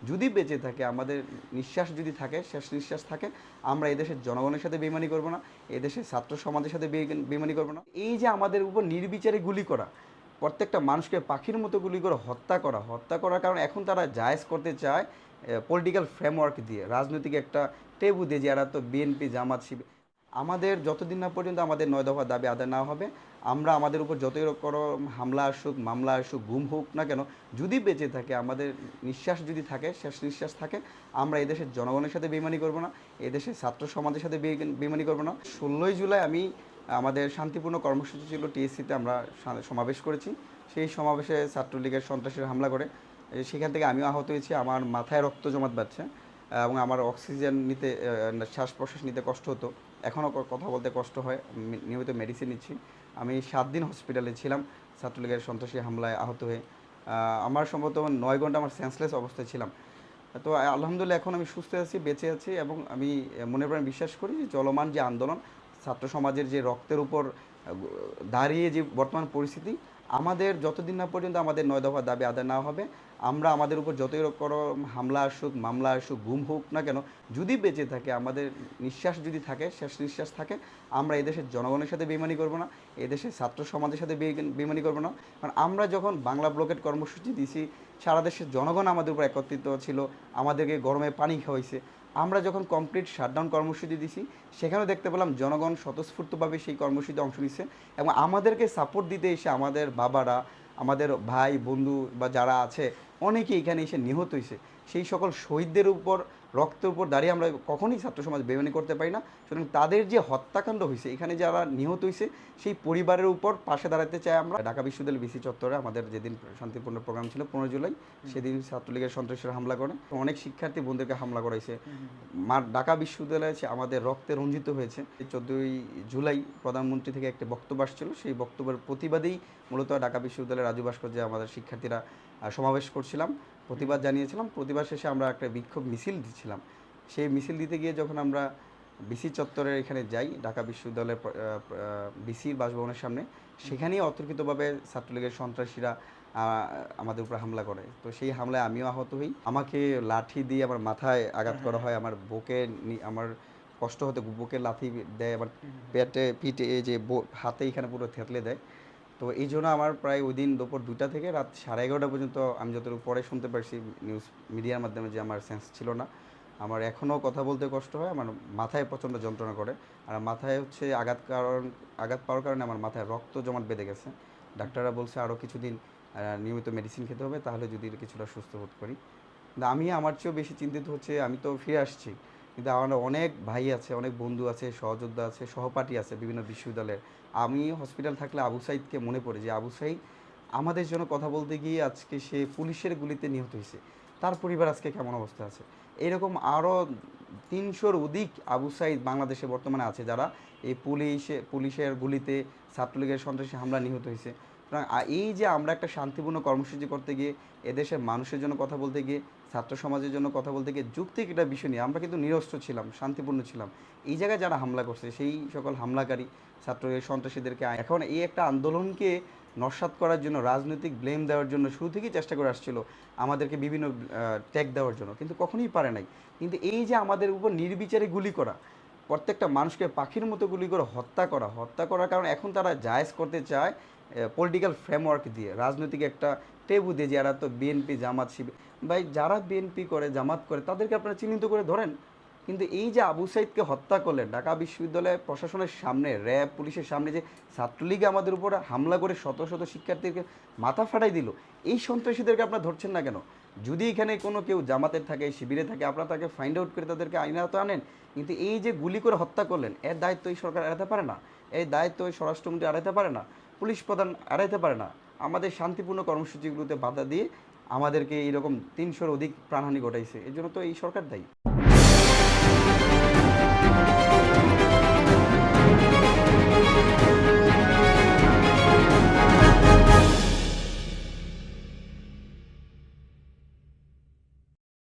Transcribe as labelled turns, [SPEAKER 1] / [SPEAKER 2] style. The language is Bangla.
[SPEAKER 1] যদি বেঁচে থাকে, আমাদের নিঃশ্বাস যদি থাকে, শেষ নিঃশ্বাস থাকে, আমরা এদেশের জনগণের সাথে বেইমানি করব না, এদেশের ছাত্র সমাজের সাথে বেইমানি করব না। এই যে আমাদের উপর নির্বিচারে গুলি করা, প্রত্যেকটা মানুষকে পাখির মতো গুলি করে হত্যা করার কারণ এখন তারা জায়েজ করতে চায় পলিটিক্যাল ফ্রেমওয়ার্ক দিয়ে, রাজনৈতিক একটা টেবু দিয়ে, যারা তো বিএনপি জামাত শিবির। আমাদের যতদিন না পর্যন্ত আমাদের ৯ দফা দাবি আদায় না হবে, আমরা আমাদের উপর যতই রকম হামলা আসুক, মামলা আসুক, গুম হোক না কেন, যদি বেঁচে থাকে, আমাদের নিঃশ্বাস যদি থাকে, শেষ নিঃশ্বাস থাকে, আমরা এদেশের জনগণের সাথে বেইমানি করব না, এদেশের ছাত্র সমাজের সাথে বেইমানি করব না। ১৬ই জুলাই আমি আমাদের শান্তিপূর্ণ কর্মসূচি ছিল, টিএসসিতে আমরা সমাবেশ করেছি। সেই সমাবেশে ছাত্রলীগের সন্ত্রাসীরা হামলা করে, সেখান থেকে আমিও আহত হয়েছি। আমার মাথায় রক্ত জমাট বাঁধছে এবং আমার অক্সিজেন নিতে, শ্বাস প্রশ্বাস নিতে কষ্ট হতো। এখনও কথা বলতে কষ্ট হয়। নিয়মিত মেডিসিন নিচ্ছি। আমি 7 দিন হসপিটালে ছিলাম ছাত্রলীগের সন্ত্রাসী হামলায় আহত হয়ে। আমার সম্ভবত 9 ঘন্টা আমার সেন্সলেস অবস্থায় ছিলাম। তো আলহামদুলিল্লাহ এখন আমি সুস্থ আছি, বেঁচে আছি এবং আমি মনে প্রাণে বিশ্বাস করি যে চলমান যে আন্দোলন, ছাত্র সমাজের যে রক্তের উপর দাঁড়িয়ে যে বর্তমান পরিস্থিতি, আমাদের যতদিন না পর্যন্ত আমাদের ৯ দফা দাবি আদায় না হবে, আমরা আমাদের উপর যতই রকম হামলা আসুক, মামলা আসুক, গুম হোক না কেন, যদি বেঁচে থাকে, আমাদের নিঃশ্বাস যদি থাকে, শেষ নিঃশ্বাস থাকে, আমরা এদেশের জনগণের সাথে বেইমানি করব না, এদেশের ছাত্র সমাজের সাথে বেইমানি করব না। কারণ আমরা যখন বাংলা ব্লকেট কর্মসূচি দিছি, সারা দেশের জনগণ আমাদের উপর একত্রিত ছিল, আমাদেরকে গরমে পানি খাওয়াইছে। আমরা যখন কমপ্লিট শাটডাউন কর্মসূচি দিছি, সেখানেও দেখতে পেলাম জনগণ স্বতঃস্ফূর্তভাবে সেই কর্মসূচিতে অংশ নিচ্ছে এবং আমাদেরকে সাপোর্ট দিতে এসে আমাদের বাবারা, আমাদের ভাই বন্ধু বা যারা আছে, অনেকে এখানে এসে নিহত হয়েছে। সেই সকল শহীদদের উপর, রক্তের উপর দাঁড়িয়ে আমরা কখনোই ছাত্র সমাজ বেইমানি করতে পারি না। সুতরাং তাদের যে হত্যাকাণ্ড হয়েছে, এখানে যারা নিহত হয়েছে, সেই পরিবারের উপর পাশে দাঁড়াতে চাই আমরা। ঢাকা বিশ্ববিদ্যালয় বিসি চত্বরে আমাদের যেদিন শান্তিপূর্ণ প্রোগ্রাম ছিল 15 জুলাই, সেদিন ছাত্রলীগের সন্ত্রাসীরা হামলা করে, অনেক শিক্ষার্থী বোনদেরকে হামলা করাইছে। ঢাকা বিশ্ববিদ্যালয়ে আমাদের রক্তে রঞ্জিত হয়েছে। 14ই জুলাই প্রধানমন্ত্রী থেকে একটা বক্তব্য আসছিল, সেই বক্তব্যের প্রতিবাদেই মূলত ঢাকা বিশ্ববিদ্যালয়ের রাজু ভাস্কর্যে আমাদের শিক্ষার্থীরা সমাবেশ করছিলাম, প্রতিবাদ জানিয়েছিলাম। প্রতিবাদ শেষে আমরা একটা বিক্ষোভ মিছিল দিচ্ছিলাম। সেই মিছিল দিতে গিয়ে যখন আমরা বিসি চত্বরের এখানে যাই, ঢাকা বিশ্ববিদ্যালয়ের বিসির বাসভবনের সামনে, সেখানেই অতর্কিতভাবে ছাত্রলীগের সন্ত্রাসীরা আমাদের উপর হামলা করে। তো সেই হামলায় আমিও আহত হই। আমাকে লাঠি দিয়ে আমার মাথায় আঘাত করা হয়, আমার বুকে, আমার কষ্ট হতে বুকে লাথি দেয়, আমার পেটে, পিঠে, এই যে হাতে এখানে পুরো থেতলে দেয়। তো এই জন্য আমার প্রায় ওই দিন দুপুর 2টা থেকে রাত 11:30 পর্যন্ত, আমি যতটুকু পরে শুনতে পারছি নিউজ মিডিয়ার মাধ্যমে, যে আমার সেন্স ছিল না। আমার এখনও কথা বলতে কষ্ট হয়, আমার মাথায় প্রচণ্ড যন্ত্রণা করে। আর মাথায় হচ্ছে আঘাত পাওয়ার কারণে আমার মাথায় রক্ত জমাট বেঁধে গেছে। ডাক্তাররা বলছে আরও কিছুদিন নিয়মিত মেডিসিন খেতে হবে, তাহলে যদি কিছুটা সুস্থ বোধ করি। কিন্তু আমি আমার চেয়েও বেশি চিন্তিত হচ্ছে, আমি তো ফিরে আসছি, কিন্তু আমার অনেক ভাই আছে, অনেক বন্ধু আছে, সহযোদ্ধা আছে, সহপাঠী আছে বিভিন্ন বিশ্ববিদ্যালয়ের। আমি হসপিটাল থাকলে আবু সাইদকে মনে পড়ে যে আবু সাইদ আমাদের জন্য কথা বলতে গিয়ে আজকে সে পুলিশের গুলিতে নিহত হয়েছে, তার পরিবার আজকে কেমন অবস্থা আছে। এরকম আরও 300-র অধিক আবু সাইদ বাংলাদেশে বর্তমানে আছে, যারা এই পুলিশের গুলিতে, ছাত্রলীগের সন্ত্রাসী হামলা নিহত হয়েছে। সুতরাং এই যে আমরা একটা শান্তিপূর্ণ কর্মসূচি করতে গিয়ে, এদেশের মানুষের জন্য কথা বলতে গিয়ে, ছাত্র সমাজের জন্য কথা বলতে গিয়ে, যুক্তিক একটা বিষয় নিয়ে আমরা কিন্তু নিরস্ত্র ছিলাম, শান্তিপূর্ণ ছিলাম। এই জায়গায় যারা হামলা করছে, সেই সকল হামলাকারী ছাত্রলীগের সন্ত্রাসীদেরকে এখন এই একটা আন্দোলনকে নস্যাৎ করার জন্য, রাজনৈতিক ব্লেম দেওয়ার জন্য শুরু থেকেই চেষ্টা করে আসছিল, আমাদেরকে বিভিন্ন ট্যাগ দেওয়ার জন্য, কিন্তু কখনোই পারে নাই। কিন্তু এই যে আমাদের উপর নির্বিচারে গুলি করা, প্রত্যেকটা মানুষকে পাখির মতো গুলি করে হত্যা করার কারণ এখন তারা জায়েজ করতে চায় পলিটিক্যাল ফ্রেমওয়ার্ক দিয়ে, রাজনৈতিক একটা টেবু দিয়ে, যারা তো বিএনপি জামাত শিবির। ভাই, যারা বিএনপি করে, জামাত করে, তাদেরকে আপনারা চিহ্নিত করে ধরেন। কিন্তু এই যে আবু সাইদকে হত্যা করলেন, ঢাকা বিশ্ববিদ্যালয় প্রশাসনের সামনে, র্যাব পুলিশের সামনে, যে ছাত্রলীগ আমাদের উপর হামলা করে শত শত শিক্ষার্থীকে মাথা ফাটাই দিল, এই সন্ত্রাসীদেরকে আপনারা ধরছেন না কেন? যদি এখানে কোনো কেউ জামাতের থাকে, শিবিরে থাকে, আপনারা তাকে ফাইন্ড আউট করে তাদেরকে আইনে আওতায় আনেন। কিন্তু এই যে গুলি করে হত্যা করলেন, এর দায়িত্ব এই সরকার এড়াতে পারে না, এই দায়িত্ব এই স্বরাষ্ট্রমন্ত্রী এড়াতে পারে না, পুলিশ প্রধান এড়াইতে পারে না। আমাদের শান্তিপূর্ণ কর্মসূচিগুলোতে বাধা দিয়ে আমাদেরকে এইরকম 300-র অধিক প্রাণহানি ঘটাইছে, এর জন্য তো এই সরকার দায়ী।